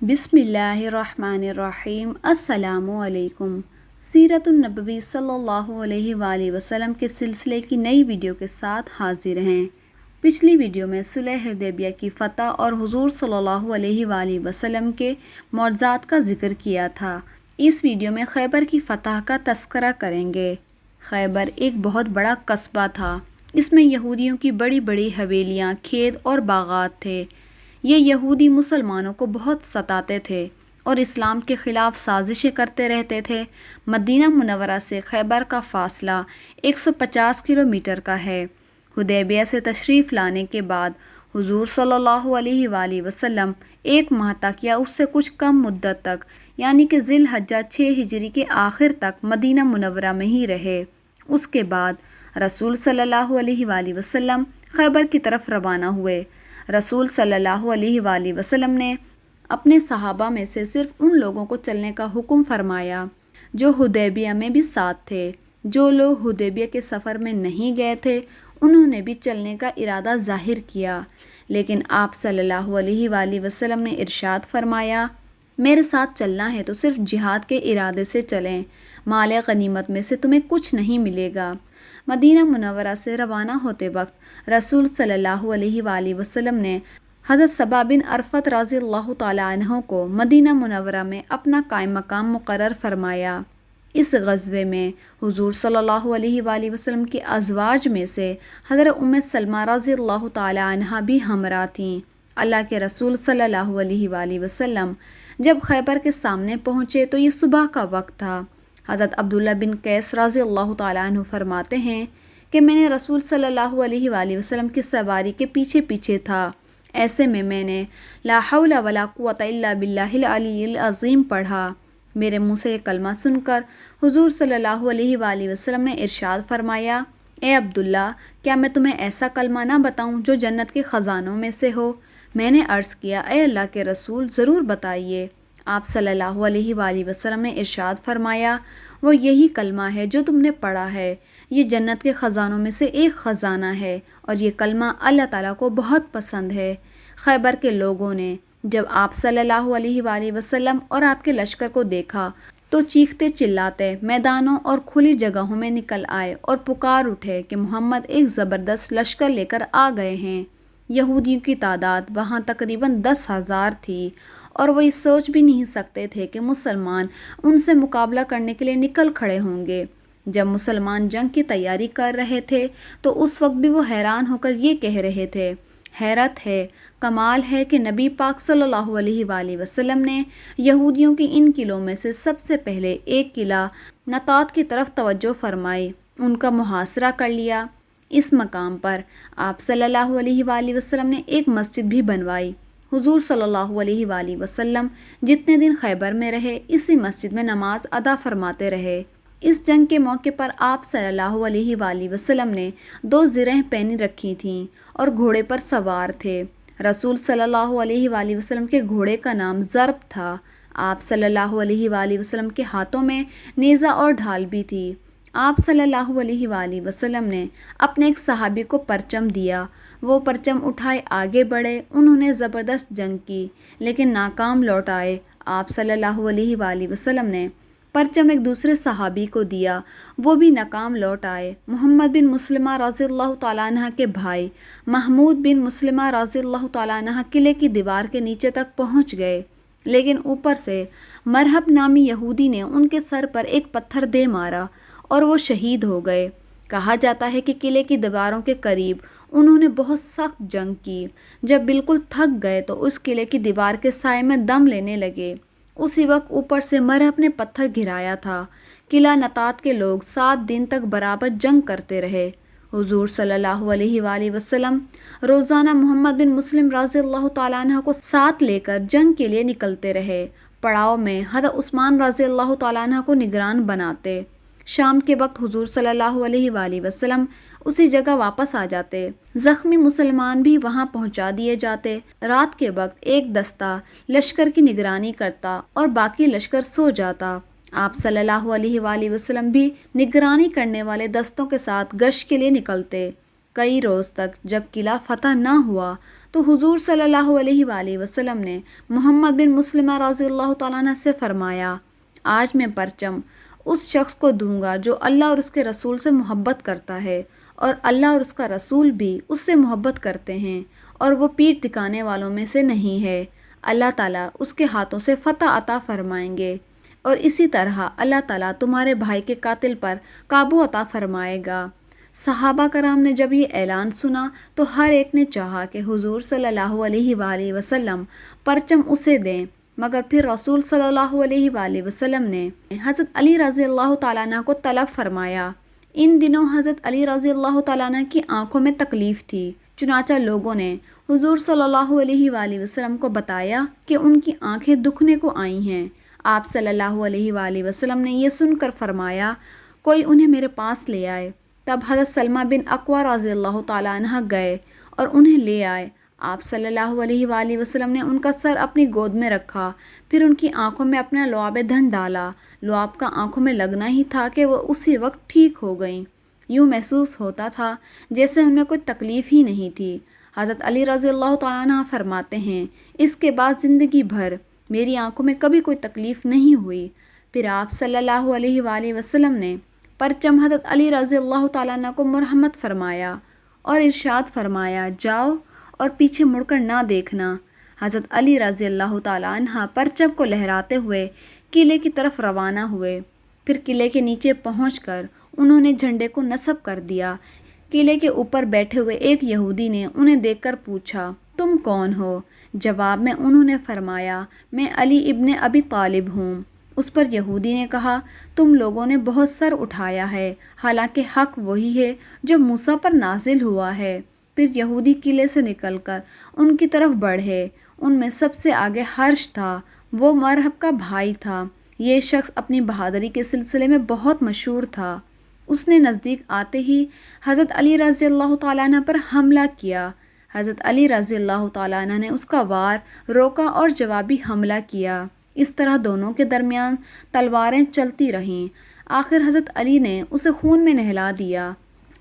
بسم اللہ الرحمن الرحیم۔ السلام علیکم۔ سیرت النبوی صلی اللہ علیہ وآلہ وسلم کے سلسلے کی نئی ویڈیو کے ساتھ حاضر ہیں۔ پچھلی ویڈیو میں صلح حدیبیہ کی فتح اور حضور صلی اللہ علیہ وآلہ وسلم کے معجزات کا ذکر کیا تھا۔ اس ویڈیو میں خیبر کی فتح کا تذکرہ کریں گے۔ خیبر ایک بہت بڑا قصبہ تھا۔ اس میں یہودیوں کی بڑی بڑی حویلیاں، کھیت اور باغات تھے۔ یہ یہودی مسلمانوں کو بہت ستاتے تھے اور اسلام کے خلاف سازشیں کرتے رہتے تھے۔ مدینہ منورہ سے خیبر کا فاصلہ 150 کلومیٹر کا ہے۔ حدیبیہ سے تشریف لانے کے بعد حضور صلی اللہ علیہ وآلہ وسلم 1 ماہ تک یا اس سے کچھ کم مدت تک یعنی کہ ذی الحجہ 6 ہجری کے آخر تک مدینہ منورہ میں ہی رہے۔ اس کے بعد رسول صلی اللہ علیہ وآلہ وسلم خیبر کی طرف روانہ ہوئے۔ رسول صلی اللہ علیہ وآلہ وسلم نے اپنے صحابہ میں سے صرف ان لوگوں کو چلنے کا حکم فرمایا جو حدیبیہ میں بھی ساتھ تھے۔ جو لوگ حدیبیہ کے سفر میں نہیں گئے تھے انہوں نے بھی چلنے کا ارادہ ظاہر کیا، لیکن آپ صلی اللہ علیہ وآلہ وسلم نے ارشاد فرمایا، میرے ساتھ چلنا ہے تو صرف جہاد کے ارادے سے چلیں، مال غنیمت میں سے تمہیں کچھ نہیں ملے گا۔ مدینہ منورہ سے روانہ ہوتے وقت رسول صلی اللہ علیہ وآلہ وسلم نے حضرت صبا بن عرفت رضی اللہ تعالیٰ عنہ کو مدینہ منورہ میں اپنا قائم مقام مقرر فرمایا۔ اس غزوے میں حضور صلی اللہ علیہ وآلہ وسلم کی ازواج میں سے حضرت ام سلمہ رضی اللہ تعالیٰ عنہ بھی ہمراہ تھیں۔ اللہ کے رسول صلی اللہ علیہ وآلہ وسلم جب خیبر کے سامنے پہنچے تو یہ صبح کا وقت تھا۔ حضرت عبداللہ بن قیس رضی اللہ تعالیٰ عنہ فرماتے ہیں کہ میں نے رسول صلی اللہ علیہ وآلہ وسلم کی سواری کے پیچھے پیچھے تھا۔ ایسے میں نے لا حول ولا قوۃ الا باللہ العلی العظیم پڑھا۔ میرے منہ سے یہ کلمہ سن کر حضور صلی اللہ علیہ وآلہ وسلم نے ارشاد فرمایا، اے عبداللہ، کیا میں تمہیں ایسا کلمہ نہ بتاؤں جو جنت کے خزانوں میں سے ہو؟ میں نے عرض کیا، اے اللہ کے رسول، ضرور بتائیے۔ آپ صلی اللہ علیہ وآلہ وسلم نے ارشاد فرمایا، وہ یہی کلمہ ہے جو تم نے پڑھا ہے، یہ جنت کے خزانوں میں سے ایک خزانہ ہے اور یہ کلمہ اللہ تعالیٰ کو بہت پسند ہے۔ خیبر کے لوگوں نے جب آپ صلی اللہ علیہ وآلہ وسلم اور آپ کے لشکر کو دیکھا تو چیختے چلاتے میدانوں اور کھلی جگہوں میں نکل آئے اور پکار اٹھے کہ محمد ایک زبردست لشکر لے کر آ گئے ہیں۔ یہودیوں کی تعداد وہاں تقریباً 10,000 تھی اور وہ یہ سوچ بھی نہیں سکتے تھے کہ مسلمان ان سے مقابلہ کرنے کے لیے نکل کھڑے ہوں گے۔ جب مسلمان جنگ کی تیاری کر رہے تھے تو اس وقت بھی وہ حیران ہو کر یہ کہہ رہے تھے، حیرت ہے، کمال ہے کہ نبی پاک صلی اللہ علیہ وآلہ وسلم نے یہودیوں کی ان قلعوں میں سے سب سے پہلے ایک قلعہ نطات کی طرف توجہ فرمائی، ان کا محاصرہ کر لیا۔ اس مقام پر آپ صلی اللہ علیہ وآلہ وسلم نے ایک مسجد بھی بنوائی۔ حضور صلی اللہ علیہ وآلہ وسلم جتنے دن خیبر میں رہے اسی مسجد میں نماز ادا فرماتے رہے۔ اس جنگ کے موقع پر آپ صلی اللہ علیہ وآلہ وسلم نے 2 زرہیں پہنی رکھی تھیں اور گھوڑے پر سوار تھے۔ رسول صلی اللہ علیہ وآلہ وسلم کے گھوڑے کا نام ضرب تھا۔ آپ صلی اللہ علیہ وآلہ وسلم کے ہاتھوں میں نیزہ اور ڈھال بھی تھی۔ آپ صلی اللہ علیہ وآلہ وسلم نے اپنے ایک صحابی کو پرچم دیا، وہ پرچم اٹھائے آگے بڑھے، انہوں نے زبردست جنگ کی لیکن ناکام لوٹ آئے۔ آپ صلی اللہ علیہ وآلہ وسلم نے پرچم ایک دوسرے صحابی کو دیا، وہ بھی ناکام لوٹ آئے۔ محمد بن مسلمہ رضی اللہ تعالیٰ عنہ کے بھائی محمود بن مسلمہ رضی اللہ تعالیٰ عنہ قلعے کی دیوار کے نیچے تک پہنچ گئے، لیکن اوپر سے مرہب نامی یہودی نے ان کے سر پر ایک پتھر دے مارا اور وہ شہید ہو گئے۔ کہا جاتا ہے کہ قلعے کی دیواروں کے قریب انہوں نے بہت سخت جنگ کی۔ جب بالکل تھک گئے تو اس قلعے کی دیوار کے سائے میں دم لینے لگے۔ اسی وقت اوپر سے مرہب نے پتھر گرایا تھا۔ قلعہ نطات کے لوگ 7 دن تک برابر جنگ کرتے رہے۔ حضور صلی اللہ علیہ وآلہ وسلم روزانہ محمد بن مسلم رضی اللہ تعالیٰ عنہ کو ساتھ لے کر جنگ کے لیے نکلتے رہے۔ پڑاؤ میں حضرت عثمان رضی اللہ تعالیٰ عنہ کو نگران بناتے۔ شام کے وقت حضور صلی اللہ علیہ وآلہ وسلم اسی جگہ واپس آ جاتے۔ زخمی مسلمان بھی وہاں پہنچا دیے جاتے۔ رات کے وقت ایک دستہ لشکر کی نگرانی کرتا اور باقی لشکر سو جاتا۔ آپ صلی اللہ علیہ وآلہ وسلم بھی نگرانی کرنے والے دستوں کے ساتھ گشت کے لیے نکلتے۔ कई रोज़ तक जब किला फ़तह ना हुआ तो हुजूर सल्लल्लाहु अलैहि वआलिहि वसल्लम ने मोहम्मद बिन मुस्लिमा रज़ियल्लाहु ताला अन्हु से फरमाया, आज मैं परचम उस शख्स को दूंगा जो अल्लाह और उसके रसूल से मोहब्बत करता है और अल्लाह और उसका रसूल भी उससे मोहब्बत करते हैं और वो पीठ दिखाने वालों में से नहीं है। अल्लाह ताला उसके हाथों से फ़तह अता फरमाएंगे और इसी तरह अल्लाह ताला तुम्हारे भाई के कातिल पर काबू अता फरमाएगा। सहाबा कराम ने जब ये ऐलान सुना तो हर एक ने चाहा कि हुजूर सल्लल्लाहु अलैहि वसल्लम परचम उसे दें, मगर फिर रसूल सल्लल्लाहु अलैहि वसल्लम ने हज़रत अली रज़ियल्लाहु ताला अन्हु को तलब फरमाया। इन दिनों हज़रत अली रज़ियल्लाहु ताला अन्हु की आंखों में तकलीफ़ थी, चुनाचा लोगों ने हुजूर सल्लल्लाहु अलैहि वसल्लम को बताया कि उनकी आंखें दुखने को आई हैं। आप सल्लल्लाहु अलैहि वसल्लम ने यह सुनकर फरमाया, कोई उन्हें मेरे पास ले आए। तब हज़रत सलमा बिन अक्वा रज़ियल्लाहु ताला अन्हा गए और उन्हें ले आए। आप सल्लल्लाहु अलैहि वसल्लम ने उनका सर अपनी गोद में रखा, फिर उनकी आंखों में अपना लुआब धन डाला। लुआब का आंखों में लगना ही था कि वो उसी वक्त ठीक हो गईं। यूँ महसूस होता था जैसे उनमें कोई तकलीफ़ ही नहीं थी। हज़रत अली रज़ियल्लाहु ताला अन्हु फरमाते हैं, इसके बाद ज़िंदगी भर मेरी आंखों में कभी कोई तकलीफ़ नहीं हुई। फिर आप सल्लल्लाहु अलैहि वसल्लम ने परचम हज़रत अली रज़ियल्लाहु ताला अन्हु को मरहमत फरमाया और इरशाद फरमाया, जाओ और पीछे मुड़कर ना देखना। हज़रत अली रज़ियल्लाहु ताला अन्हु परचम को लहराते हुए किले की तरफ रवाना हुए। फिर किले के नीचे पहुंचकर उन्होंने झंडे को नस्ब कर दिया। किले के ऊपर बैठे हुए एक यहूदी ने उन्हें देखकर पूछा, तुम कौन हो? जवाब में उन्होंने फरमाया, मैं अली इब्ने अबी तालिब हूँ। उस पर यहूदी ने कहा, तुम लोगों ने बहुत सर उठाया है, हालांकि हक वही है जो मूसा पर नाजिल हुआ है। फिर यहूदी किले से निकलकर उनकी तरफ बढ़े। उनमें सबसे आगे हर्ष था, वो मरहब का भाई था। ये शख्स अपनी बहादुरी के सिलसिले में बहुत मशहूर था। उसने नज़दीक आते ही हज़रत अली रज़ियल्लाहु ताला अन्हु पर हमला किया। हज़रत अली रज़ियल्लाहु ताला अन्हु ने उसका वार रोका और जवाबी हमला किया। इस तरह दोनों के दरमियान तलवारें चलती रहीं। आखिर हज़रत अली ने उसे खून में नहला दिया।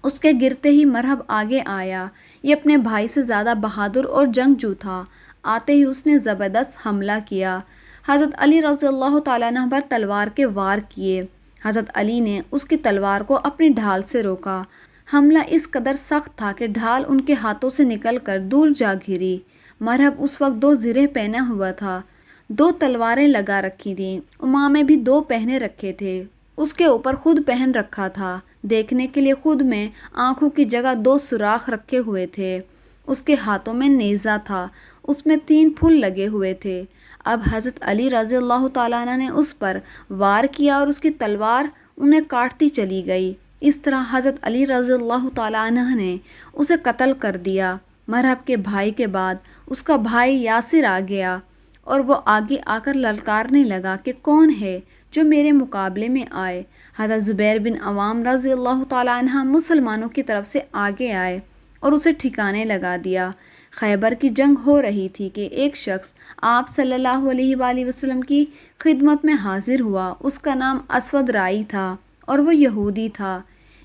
उसके गिरते ही मरहब आगे आया। ये अपने भाई से ज़्यादा बहादुर और जंगजू था। आते ही उसने ज़बरदस्त हमला किया। हज़रत अली रज़ियल्लाहु ताला अन्हु पर तलवार के वार किए। हज़रत अली ने उसकी तलवार को अपनी ढाल से रोका। हमला इस कदर सख्त था कि ढाल उनके हाथों से निकलकर दूर जा घिरी। मरहब उस वक्त 2 ज़िरे पहना हुआ था, 2 तलवारें लगा रखी थीं। उमामे भी 2 पहने रखे थे, उसके ऊपर खुद पहन रखा था। देखने के लिए खुद में आँखों की जगह 2 सुराख रखे हुए थे। उसके हाथों में नेज़ा था, उसमें 3 फूल लगे हुए थे। अब हज़रत अली रज़ियल्लाहु ताला अन्हु ने उस पर वार किया और उसकी तलवार उन्हें काटती चली गई। इस तरह हज़रत अली रज़ियल्लाहु ताला अन्हु ने उसे कत्ल कर दिया। मरहब के भाई के बाद उसका भाई यासिर आ गया और वो आगे आकर ललकारने लगा कि कौन है जो मेरे मुकाबले में आए। हज़रत ज़ुबैर बिन अवाम रज़ियल्लाहु ताला अन्हु मुसलमानों की तरफ से आगे आए और उसे ठिकाने लगा दिया। खैबर की जंग हो रही थी कि एक शख्स आप सल्लल्लाहु अलैहि वसल्लम की खिदमत में हाजिर हुआ। उसका नाम असवद राई था और वो यहूदी था।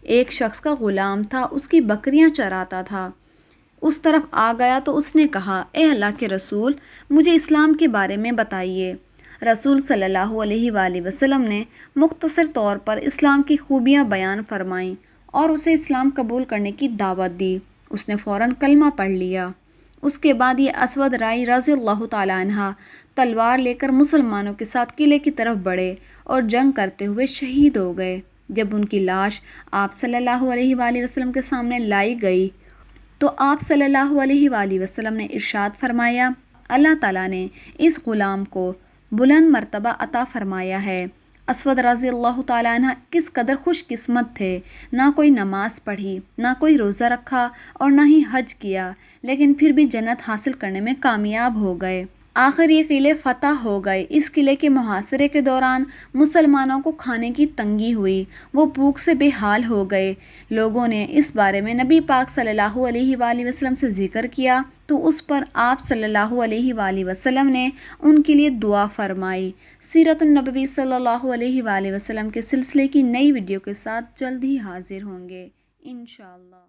एक शख्स का ग़ुलाम था, उसकी बकरियां चराता था। उस तरफ आ गया तो उसने कहा, ए अल्लाह के रसूल, मुझे इस्लाम के बारे में बताइए। रसूल सल्लल्लाहु अलैहि वसल्लम ने मुख्तसर तौर पर इस्लाम की खूबियाँ बयान फरमाईं और उसे इस्लाम कबूल करने की दावत दी। उसने फ़ौरन कलमा पढ़ लिया। उसके बाद ये असवद राई रज़ियल्लाहु ताला अन्हा तलवार लेकर मुसलमानों के साथ किले की तरफ बढ़े और जंग करते हुए शहीद हो गए। जब उनकी लाश आप सल्लल्लाहु अलैहि वसल्लम के सामने लाई गई तो आप सल्लल्लाहु अलैहि वसल्लम ने इरशाद फरमाया, अल्लाह ताला ने इस ग़ुलाम को बुलंद मर्तबा अता फरमाया है। असवद रज़ियल्लाहु ताला अन्हु किस कदर खुशकिस्मत थे। ना कोई नमाज पढ़ी, ना कोई रोज़ा रखा और ना ही हज किया, लेकिन फिर भी जन्नत हासिल करने में कामयाब हो गए। आखिर ये किले फ़तह हो गए। इस किले के मुहासरे के दौरान मुसलमानों को खाने की तंगी हुई, वो भूख से बेहाल हो गए। लोगों ने इस बारे में नबी पाक सल्लल्लाहु अलैहि वसल्लम से ज़िक्र किया तो उस पर आप सल्लल्लाहु अलैहि वसल्लम ने उनके लिए दुआ फरमाई। सीरतुन नबवी सल्लल्लाहु अलैहि वसल्लम के सिलसिले की नई वीडियो के साथ जल्द ही हाजिर होंगे इंशाअल्लाह।